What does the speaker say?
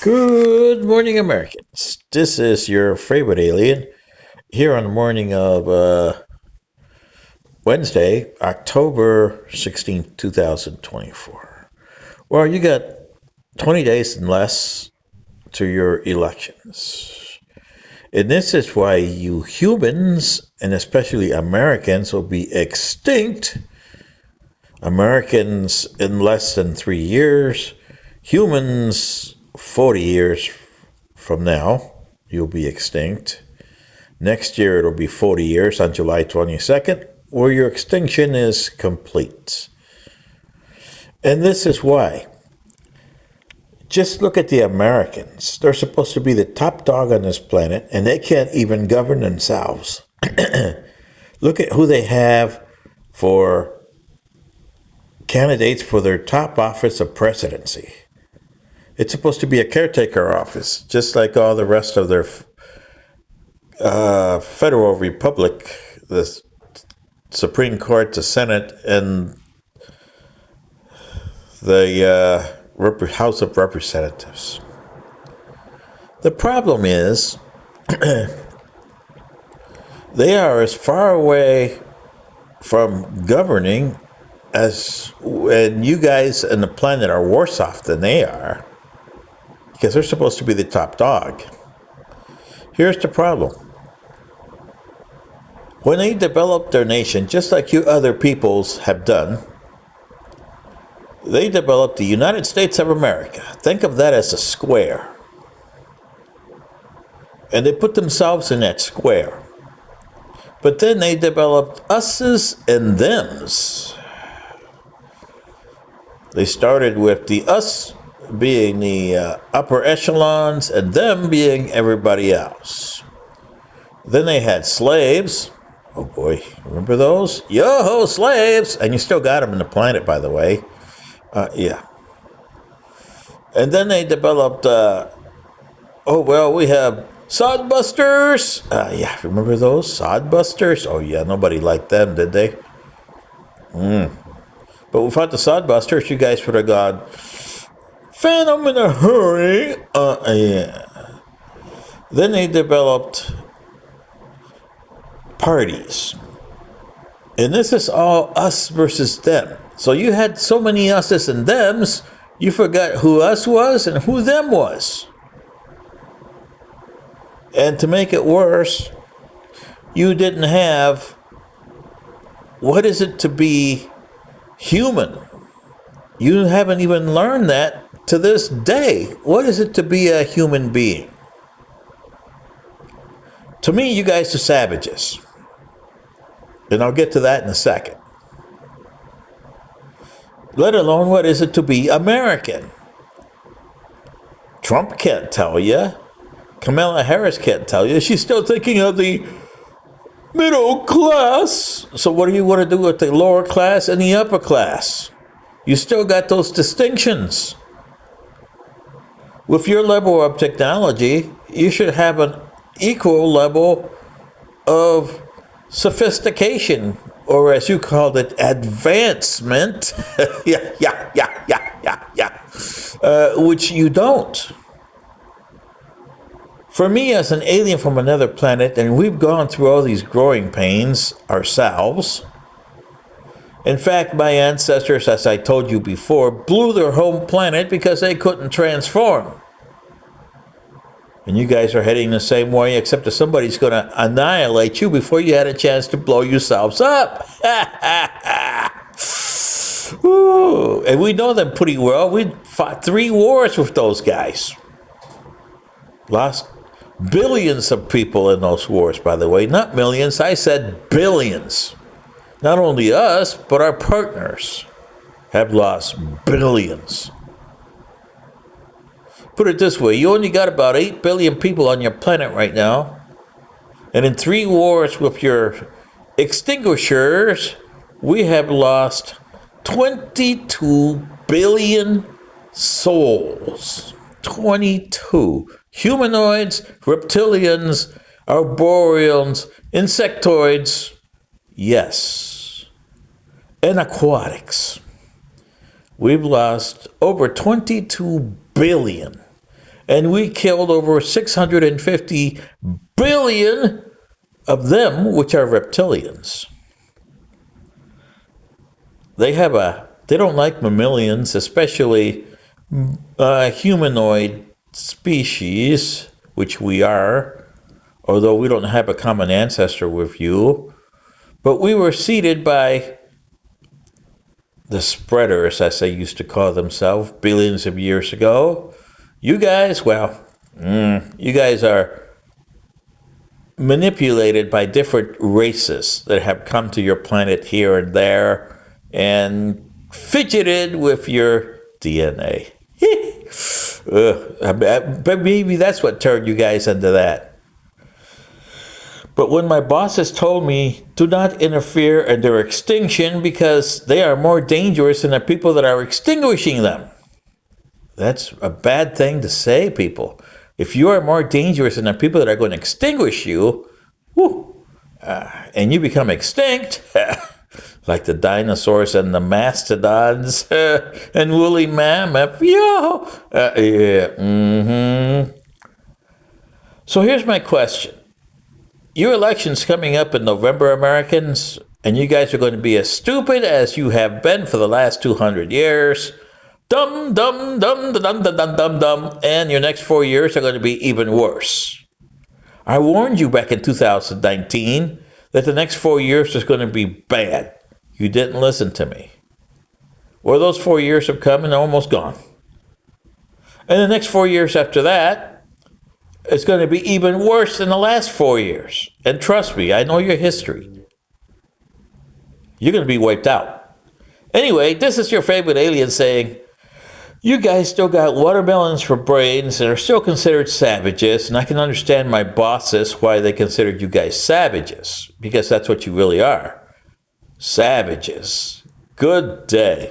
Good morning, Americans. This is your favorite alien here on the morning of Wednesday, October 16th, 2024. Well, you got 20 days and less to your elections. And this is why you humans, and especially Americans, will be extinct. Americans in less than 3 years, humans 40 years from now, you'll be extinct. Next year, it'll be 40 years on July 22nd, where your extinction is complete. And this is why. Just look at the Americans. They're supposed to be the top dog on this planet, and they can't even govern themselves. Look at who they have for candidates for their top office of presidency. It's supposed to be a caretaker office, just like all the rest of their federal republic, the Supreme Court, the Senate, and the House of Representatives. The problem is they are as far away from governing as, and you guys on the planet are worse off than they are, because they're supposed to be the top dog. Here's the problem. When they developed their nation, just like you other peoples have done, they developed the United States of America. Think of that as a square. And they put themselves in that square. But then they developed us's and them's. They started with the us being the upper echelons and them being everybody else. Then they had slaves. Oh boy, remember those? Yo-ho, slaves! And you still got them in the planet, by the way. Yeah. And then they developed, we have sodbusters. Yeah, remember those? Sodbusters? Oh yeah, nobody liked them, did they? But without the sodbusters, you guys would have gone, Phantom in a hurry. Yeah. Then they developed parties. And this is all us versus them. So you had so many us's and them's, you forgot who us was and who them was. And to make it worse, you didn't have what is it to be human. You haven't even learned that to this day. What is it to be a human being? To me, you guys are savages. And I'll get to that in a second. Let alone what is it to be American? Trump can't tell you. Kamala Harris can't tell you. She's still thinking of the middle class. So what do you want to do with the lower class and the upper class? You still got those distinctions. With your level of technology, you should have an equal level of sophistication, or as you called it, advancement. Which you don't. For me, as an alien from another planet, and we've gone through all these growing pains ourselves. In fact, my ancestors, as I told you before, blew their home planet because they couldn't transform. And you guys are heading the same way, except that somebody's going to annihilate you before you had a chance to blow yourselves up. Ooh, and we know them pretty well. We fought 3 wars with those guys. Lost billions of people in those wars, by the way. Not millions, I said billions. Not only us, but our partners have lost billions. Put it this way, you only got about 8 billion people on your planet right now. And in 3 wars with your extinguishers, we have lost 22 billion souls. 22. Humanoids, reptilians, arboreans, insectoids, yes, and aquatics. We've lost over 22 billion. And we killed over 650 billion of them, which are reptilians. They don't like mammalians, especially humanoid species, which we are, although we don't have a common ancestor with you. But we were seeded by the spreaders, as they used to call themselves, billions of years ago. You guys, you guys are manipulated by different races that have come to your planet here and there and fidgeted with your DNA. But maybe that's what turned you guys into that. But when my bosses told me, do not interfere in their extinction because they are more dangerous than the people that are extinguishing them. That's a bad thing to say, people. If you are more dangerous than the people that are going to extinguish you, and you become extinct, like the dinosaurs and the mastodons and woolly mammoth, So here's my question. Your election's coming up in November, Americans, and you guys are going to be as stupid as you have been for the last 200 years. Dumb, dumb, dumb, dumb, dumb, dumb, dumb, dumb, and your next 4 years are going to be even worse. I warned you back in 2019 that the next 4 years is going to be bad. You didn't listen to me. Well, those 4 years have come and almost gone. And the next 4 years after that, it's going to be even worse than the last 4 years. And trust me, I know your history. You're going to be wiped out. Anyway, this is your favorite alien saying, you guys still got watermelons for brains and are still considered savages, and I can understand my bosses why they considered you guys savages, because that's what you really are. Savages. Good day.